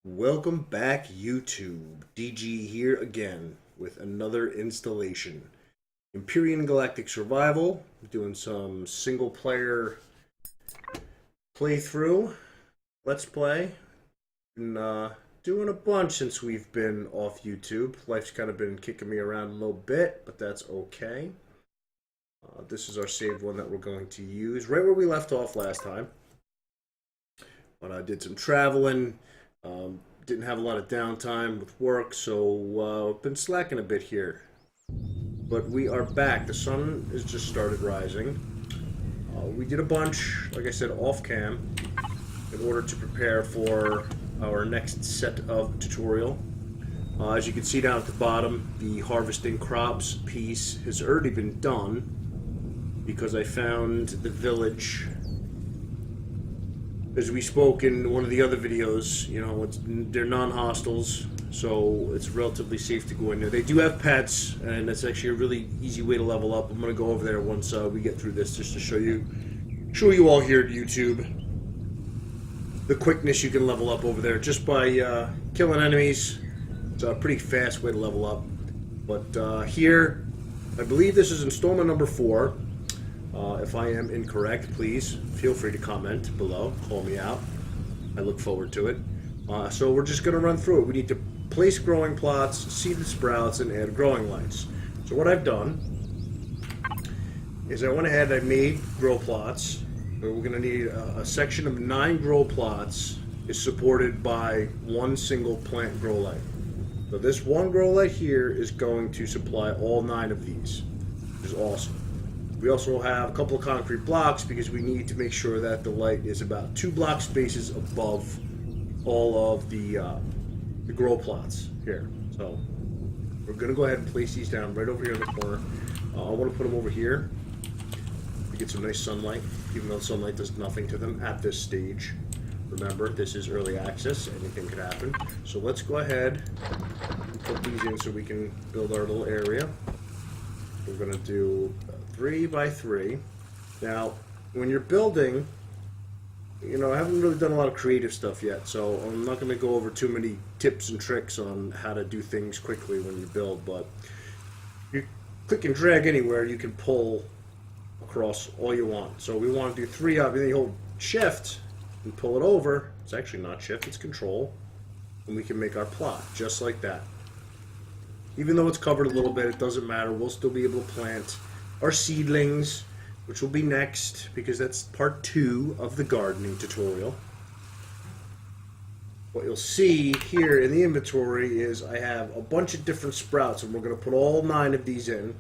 Welcome back, YouTube. DG here again with another installation. Empyrion Galactic Survival. Doing some single player playthrough. Let's play. Been doing a bunch since we've been off YouTube. Life's kind of been kicking me around a little bit, but that's okay. This is our saved one that we're going to use right where we left off last time. But I did some traveling. Didn't have a lot of downtime with work, so been slacking a bit here. But we are back. The sun has just started rising. We did a bunch, like I said, off cam in order to prepare for our next set of tutorial. As you can see down at the bottom, the harvesting crops piece has already been done because I found the village. As we spoke in one of the other videos, you know, they're non-hostiles, so it's relatively safe to go in there. They do have pets, and that's actually a really easy way to level up. I'm going to go over there once we get through this, just to show you all here at YouTube the quickness you can level up over there just by killing enemies. It's a pretty fast way to level up. But here, I believe this is installment number 4. If I am incorrect, please feel free to comment below. Call me out. I look forward to it. So we're just going to run through it. We need to place growing plots, seed the sprouts, and add growing lights. So what I've done is I went ahead and I made grow plots. We're going to need a section of 9 grow plots is supported by one single plant grow light. So this one grow light here is going to supply all 9 of these, which is awesome. We also have a couple of concrete blocks because we need to make sure that the light is about 2 block spaces above all of the grow plots here. So we're going to go ahead and place these down right over here in the corner. I want to put them over here to get some nice sunlight, even though sunlight does nothing to them at this stage. Remember, this is early access. Anything could happen. So let's go ahead and put these in so we can build our little area. We're going to do 3 by 3. Now, when you're building, you know, I haven't really done a lot of creative stuff yet, so I'm not going to go over too many tips and tricks on how to do things quickly when you build, but you click and drag anywhere, you can pull across all you want. So we want to do 3 up, and then you hold shift and pull it over. It's actually not shift, it's control, and we can make our plot just like that. Even though it's covered a little bit, it doesn't matter. We'll still be able to plant our seedlings, which will be next, because that's part 2 of the gardening tutorial. What you'll see here in the inventory is I have a bunch of different sprouts, and we're going to put all 9 of these in.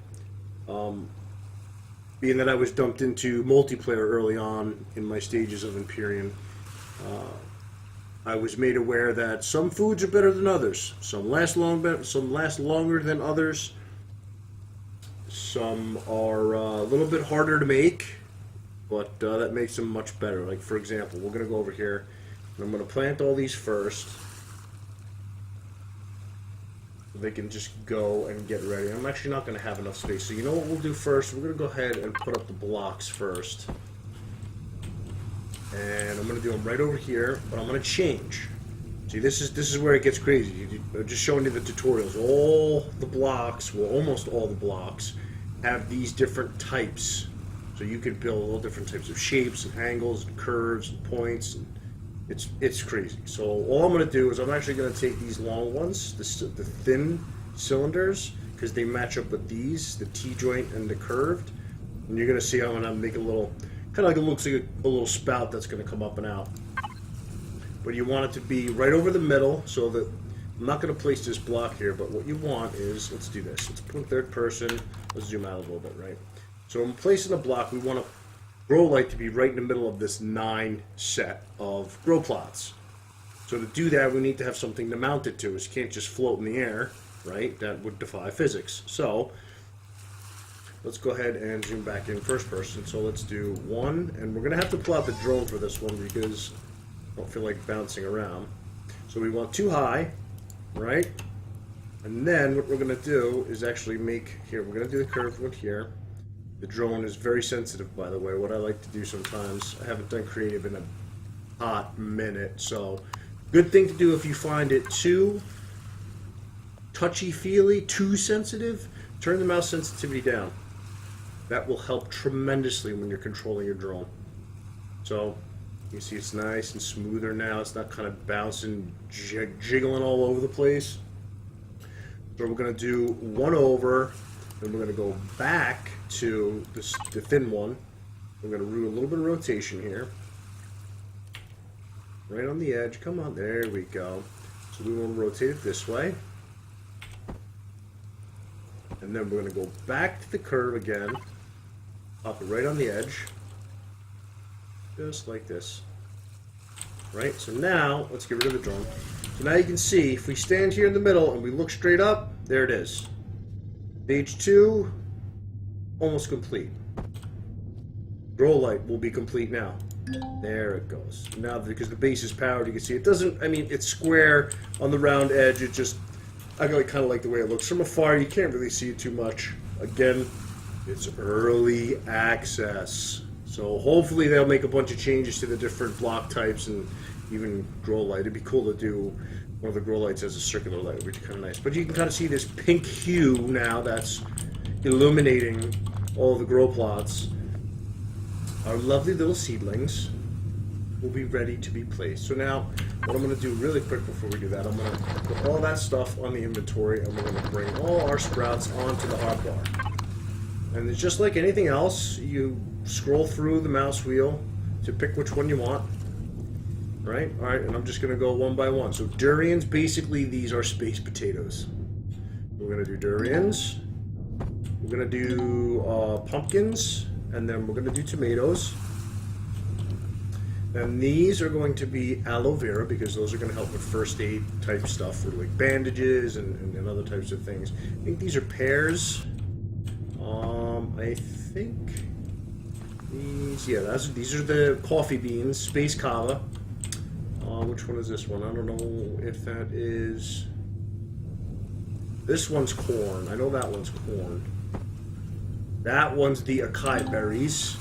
Being that I was dumped into multiplayer early on in my stages of Empyrion, I was made aware that some foods are better than others. Some last longer than others. Some are a little bit harder to make, but that makes them much better. Like, for example, we're going to go over here, and I'm going to plant all these first. So they can just go and get ready. I'm actually not going to have enough space. So you know what we'll do first? We're going to go ahead and put up the blocks first. And I'm going to do them right over here, but I'm going to change. See, this is where it gets crazy. I'm just showing you the tutorials. All the blocks, well, almost all the blocks, have these different types. So you can build all different types of shapes and angles and curves and points. And it's crazy. So all I'm going to do is I'm actually going to take these long ones, the thin cylinders, because they match up with these, the T-joint and the curved. And you're going to see how I'm going to make a little, kind of like it looks like a little spout that's going to come up and out. But you want it to be right over the middle, so that I'm not going to place this block here, but what you want is, let's do this. Let's put third person. Let's zoom out a little bit, right? So I'm placing a block. We want a grow light to be right in the middle of this 9 set of grow plots. So to do that, we need to have something to mount it to. It can't just float in the air, right? That would defy physics. So let's go ahead and zoom back in first person. So let's do 1, and we're going to have to pull out the drone for this one because I don't feel like bouncing around. So we want 2 high, right? And then what we're going to do is actually make, here, we're going to do the curved one here. The drone is very sensitive, by the way. What I like to do sometimes, I haven't done creative in a hot minute, so Good thing to do if you find it too touchy-feely, too sensitive, turn the mouse sensitivity down. That will help tremendously when you're controlling your drone. So, you see it's nice and smoother now. It's not kind of bouncing, jiggling all over the place. So we're going to do one over, then we're going to go back to the thin one. We're going to do a little bit of rotation here. Right on the edge. Come on, there we go. So we want to rotate it this way. And then we're going to go back to the curve again. Pop it right on the edge. Just like this. Right? So now, let's get rid of the drone. So now you can see, if we stand here in the middle and we look straight up, there it is. Stage 2, almost complete. Grow light will be complete now. There it goes. Now, because the base is powered, you can see it doesn't, I mean, it's square on the round edge. It just, I kind of like the way it looks. From afar, you can't really see it too much. Again, it's early access. So hopefully they'll make a bunch of changes to the different block types and even grow light. It'd be cool to do one of the grow lights as a circular light, which is kind of nice. But you can kind of see this pink hue now that's illuminating all the grow plots. Our lovely little seedlings will be ready to be placed. So now, what I'm going to do really quick before we do that, I'm going to put all that stuff on the inventory, and we're going to bring all our sprouts onto the hotbar. And it's just like anything else, you scroll through the mouse wheel to pick which one you want. Right? Alright, and I'm just going to go one by one. So durians, basically these are space potatoes. We're going to do durians. We're going to do pumpkins. And then we're going to do tomatoes. And these are going to be aloe vera, because those are going to help with first aid type stuff for like bandages and other types of things. I think these are pears. I think these, yeah, these are the coffee beans, space kava. Which one is this one? I don't know if that is... This one's corn. I know that one's corn. That one's the acai berries.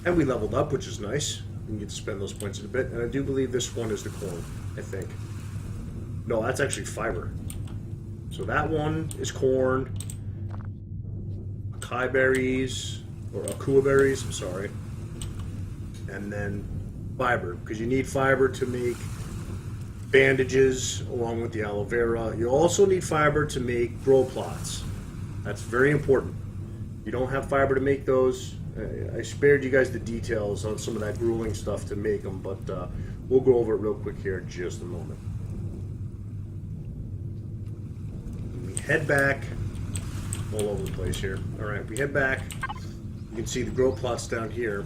And we leveled up, which is nice. We can get to spend those points in a bit. And I do believe this one is the corn, I think. No, that's actually fiber. So that one is corn. Acai berries, or akua berries, I'm sorry. And then fiber, because you need fiber to make bandages along with the aloe vera. You also need fiber to make grow plots. That's very important. You don't have fiber to make those. I spared you guys the details on some of that grueling stuff to make them, but we'll go over it real quick here in just a moment. We head back, all over the place here. All right, we head back. You can see the grow plots down here.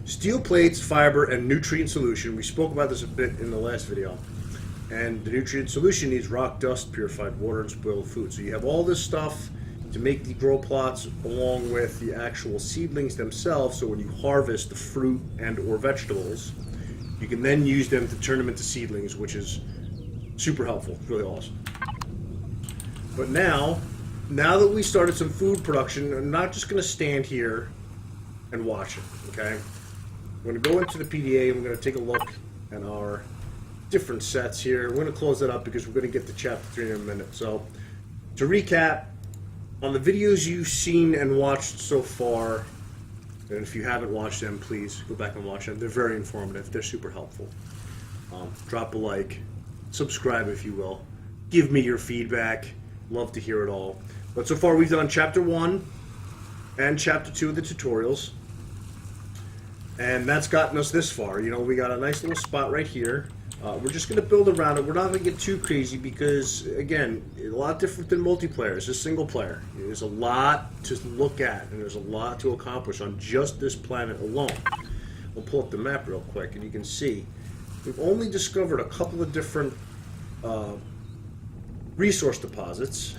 Steel plates, fiber, and nutrient solution. We spoke about this a bit in the last video. And the nutrient solution needs rock dust, purified water, and spoiled food. So you have all this stuff to make the grow plots along with the actual seedlings themselves, so when you harvest the fruit and or vegetables, you can then use them to turn them into seedlings, which is super helpful. It's really awesome. But now that we started some food production, I'm not just going to stand here and watch it, okay? I'm going to go into the PDA and we're going to take a look at our different sets here. We're going to close that up because we're going to get to chapter 3 in a minute. So, to recap, on the videos you've seen and watched so far, and if you haven't watched them, please go back and watch them. They're very informative. They're super helpful. Drop a like. Subscribe if you will. Give me your feedback. Love to hear it all. But so far we've done Chapter 1 and Chapter 2 of the tutorials. And that's gotten us this far. You know, we got a nice little spot right here. We're just going to build around it. We're not going to get too crazy because, again, a lot different than multiplayer. It's just single player. There's a lot to look at, and there's a lot to accomplish on just this planet alone. We'll pull up the map real quick, and you can see we've only discovered a couple of different resource deposits.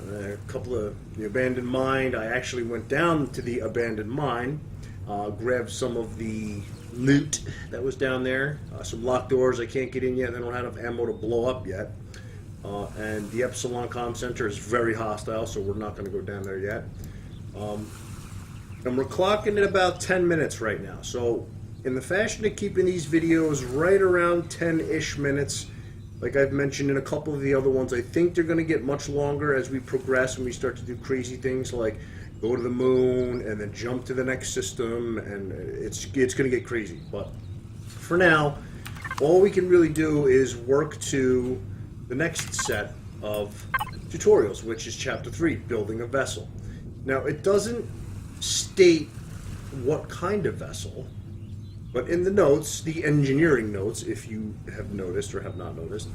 A couple of the abandoned mine. I actually went down to the abandoned mine, grabbed some of the loot that was down there. Some locked doors I can't get in yet. I don't have enough ammo to blow up yet. And the Epsilon Comm Center is very hostile, so we're not going to go down there yet. And we're clocking at about 10 minutes right now. So in the fashion of keeping these videos right around 10-ish minutes. Like I've mentioned in a couple of the other ones, I think they're going to get much longer as we progress and we start to do crazy things like go to the moon and then jump to the next system, and it's going to get crazy. But for now, all we can really do is work to the next set of tutorials, which is Chapter 3, Building a Vessel. Now, it doesn't state what kind of vessel, but in the notes, the engineering notes, if you have noticed or have not noticed,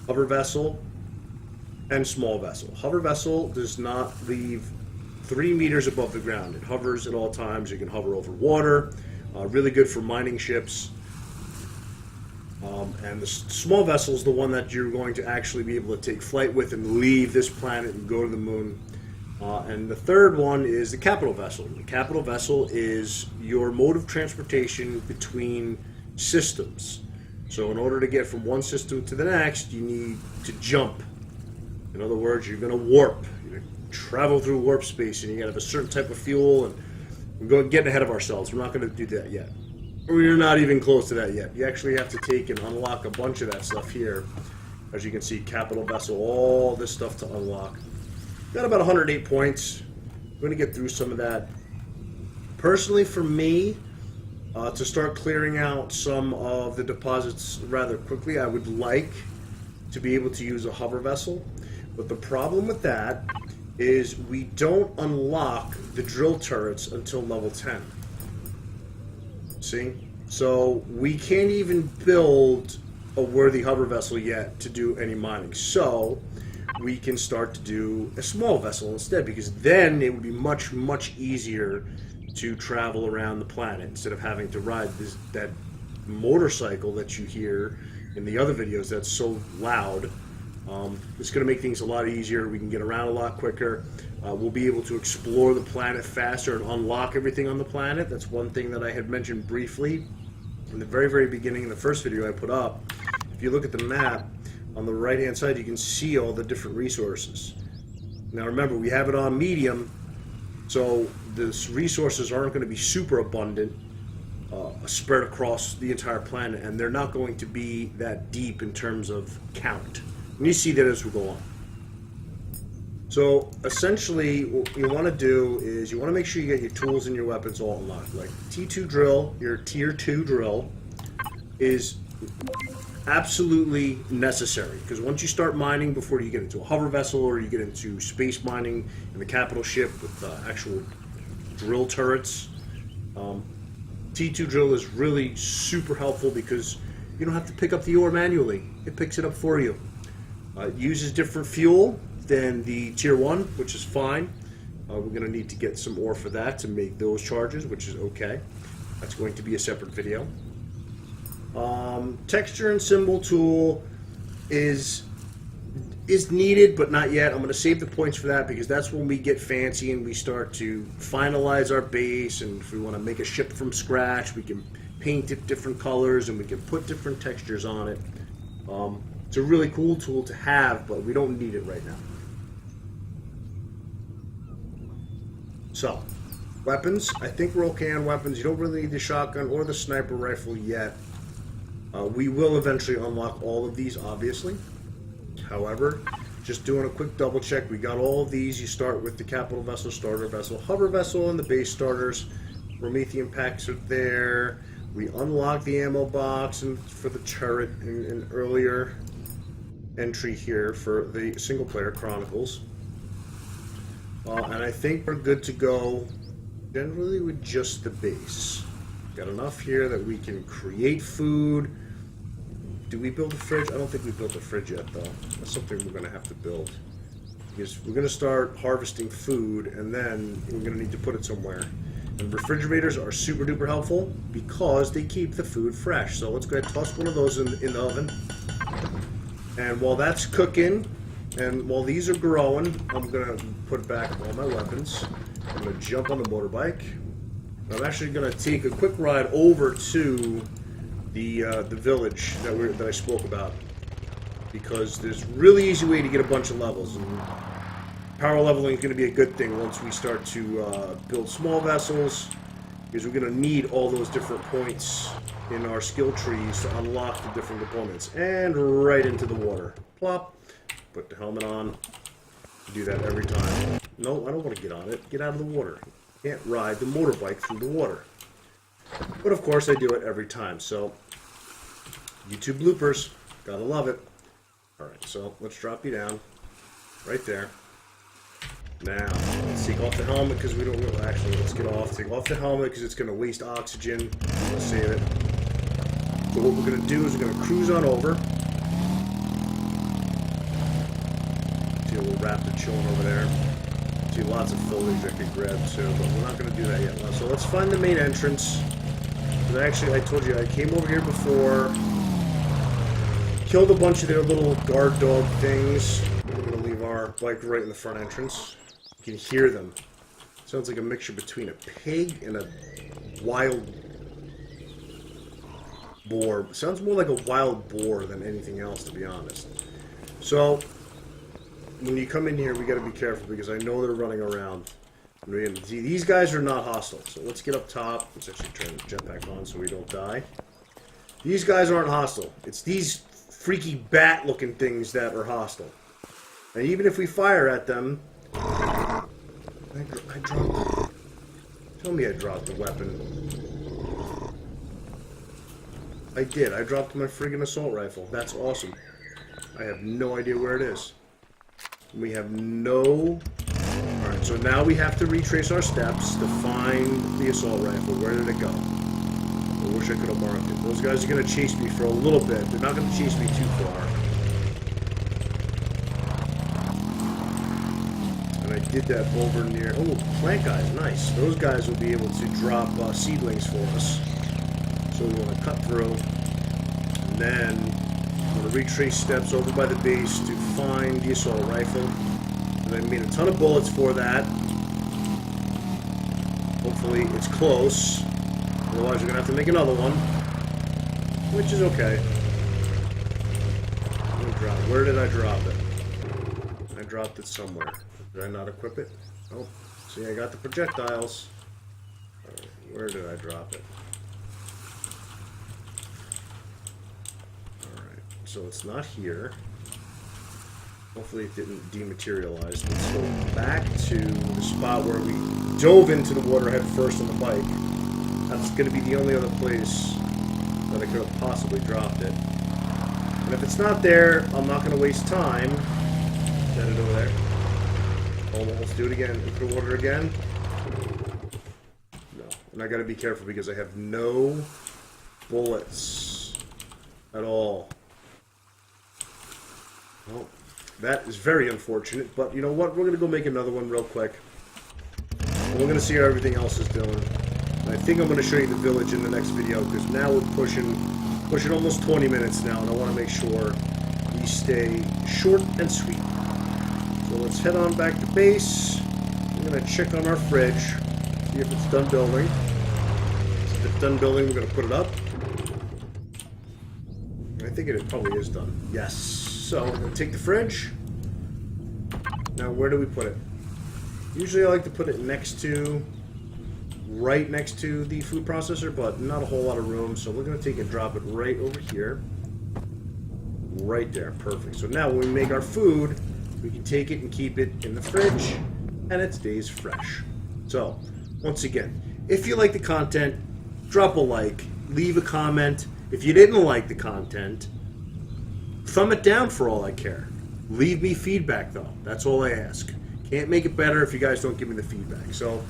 hover vessel and small vessel. Hover vessel does not leave 3 meters above the ground. It hovers at all times. You can hover over water. Really good for mining ships. And the small vessel is the one that you're going to actually be able to take flight with and leave this planet and go to the moon. And the third one is the capital vessel. The capital vessel is your mode of transportation between systems. So in order to get from one system to the next, you need to jump. In other words, you're going to warp. You're going to travel through warp space, and you got to have a certain type of fuel. And we're getting ahead of ourselves. We're not going to do that yet. We're not even close to that yet. You actually have to take and unlock a bunch of that stuff here. As you can see, capital vessel, all this stuff to unlock. Got about 108 points. I'm going to get through some of that. Personally, for me, to start clearing out some of the deposits rather quickly, I would like to be able to use a hover vessel. But the problem with that is we don't unlock the drill turrets until level 10. See? So we can't even build a worthy hover vessel yet to do any mining. So we can start to do a small vessel instead, because then it would be much, much easier to travel around the planet instead of having to ride that motorcycle that you hear in the other videos that's so loud. It's going to make things a lot easier. We can get around a lot quicker. We'll be able to explore the planet faster and unlock everything on the planet. That's one thing that I had mentioned briefly in the very, very beginning in the first video I put up. If you look at the map, on the right hand side you can see all the different resources. Now remember, we have it on medium, so the resources aren't going to be super abundant spread across the entire planet, and they're not going to be that deep in terms of count. And you see that as we go on. So essentially what you want to do is you want to make sure you get your tools and your weapons all unlocked. Like T2 drill, your tier 2 drill is absolutely necessary, because once you start mining, before you get into a hover vessel or you get into space mining in the capital ship with actual drill turrets, T2 drill is really super helpful because you don't have to pick up the ore manually. It picks it up for you. It uses different fuel than the tier 1, which is fine. We're going to need to get some ore for that to make those charges, which is okay. That's going to be a separate video. Texture and symbol tool is needed, but not yet. I'm going to save the points for that, because that's when we get fancy and we start to finalize our base, and if we want to make a ship from scratch, we can paint it different colors and we can put different textures on it. It's a really cool tool to have, but we don't need it right now. So, weapons. I think we're okay on weapons. You don't really need the shotgun or the sniper rifle yet. We will eventually unlock all of these, obviously. However, just doing a quick double check, we got all of these. You start with the capital vessel, starter vessel, hover vessel, and the base starters. Promethean packs are there. We unlock the ammo box and for the turret in an earlier entry here for the single player Chronicles. And I think we're good to go generally with just the base. Got enough here that we can create food. Do we build a fridge? I don't think we built a fridge yet, though. That's something we're going to have to build. Because we're going to start harvesting food, and then we're going to need to put it somewhere. And refrigerators are super duper helpful because they keep the food fresh. So let's go ahead and toss one of those in the oven. And while that's cooking, and while these are growing, I'm going to put back all my weapons. I'm going to jump on the motorbike. I'm actually going to take a quick ride over to the village that I spoke about, because there's a really easy way to get a bunch of levels, and power leveling is going to be a good thing once we start to build small vessels because we're going to need all those different points in our skill trees to unlock the different components. And right into the water. Plop. Put the helmet on. Do that every time. No, I don't want to get on it. Get out of the water. Can't ride the motorbike through the water. But of course I do it every time. So, YouTube bloopers. Gotta love it. Alright, so let's drop you down. Right there. Now, let's take off the helmet because we don't really... Actually, let's get off. Take off the helmet because it's going to waste oxygen. Let's save it. So what we're going to do is we're going to cruise on over. See a little raptor chilling over there. See lots of foliage I could grab too, but we're not going to do that yet. So let's find the main entrance. But actually, I told you, I came over here before. Killed a bunch of their little guard dog things. We're going to leave our bike right in the front entrance. You can hear them. Sounds like a mixture between a pig and a wild boar. Sounds more like a wild boar than anything else, to be honest. So, when you come in here, we got to be careful because I know they're running around. See, these guys are not hostile. So let's get up top. Let's actually turn the jetpack on so we don't die. These guys aren't hostile. It's these freaky bat-looking things that are hostile. And even if we fire at them, I dropped. Tell me I dropped the weapon. I did. I dropped my friggin' assault rifle. That's awesome. I have no idea where it is. We have no... Alright, so now we have to retrace our steps to find the assault rifle. Where did it go? I wish I could have marked it. Those guys are going to chase me for a little bit. They're not going to chase me too far. And I did that over near... Oh, plant guys, nice. Those guys will be able to drop seedlings for us. So we want to cut through. And then I'm going to retrace steps over by the base to find the assault rifle. And I made a ton of bullets for that. Hopefully it's close. Otherwise, we're going to have to make another one. Which is okay. Where did I drop it? I dropped it somewhere. Did I not equip it? Oh, see, I got the projectiles. Right, where did I drop it? Alright, so it's not here. Hopefully it didn't dematerialize. Let's go back to the spot where we dove into the water head first on the bike. That's going to be the only other place that I could have possibly dropped it. And if it's not there, I'm not going to waste time. Set it over there. Oh, let's do it again. Into the water again. No. And I got to be careful because I have no bullets at all. Well, that is very unfortunate. But you know what? We're going to go make another one real quick. And we're going to see how everything else is doing. I think I'm going to show you the village in the next video because now we're pushing almost 20 minutes now, and I want to make sure we stay short and sweet. So let's head on back to base. I'm going to check on our fridge, see if it's done building. If it's done building, we're going to put it up. I think it probably is done. Yes. So I'm going to take the fridge. Now, where do we put it? Usually I like to put it right next to the food processor, but not a whole lot of room, so we're going to take and drop it right over here. Right there. Perfect. So now when we make our food, we can take it and keep it in the fridge, and it stays fresh. So, once again, if you like the content, drop a like, leave a comment. If you didn't like the content, thumb it down for all I care. Leave me feedback, though. That's all I ask. Can't make it better if you guys don't give me the feedback. So,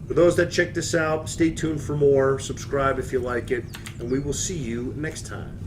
for those that check this out, stay tuned for more. Subscribe if you like it, and we will see you next time.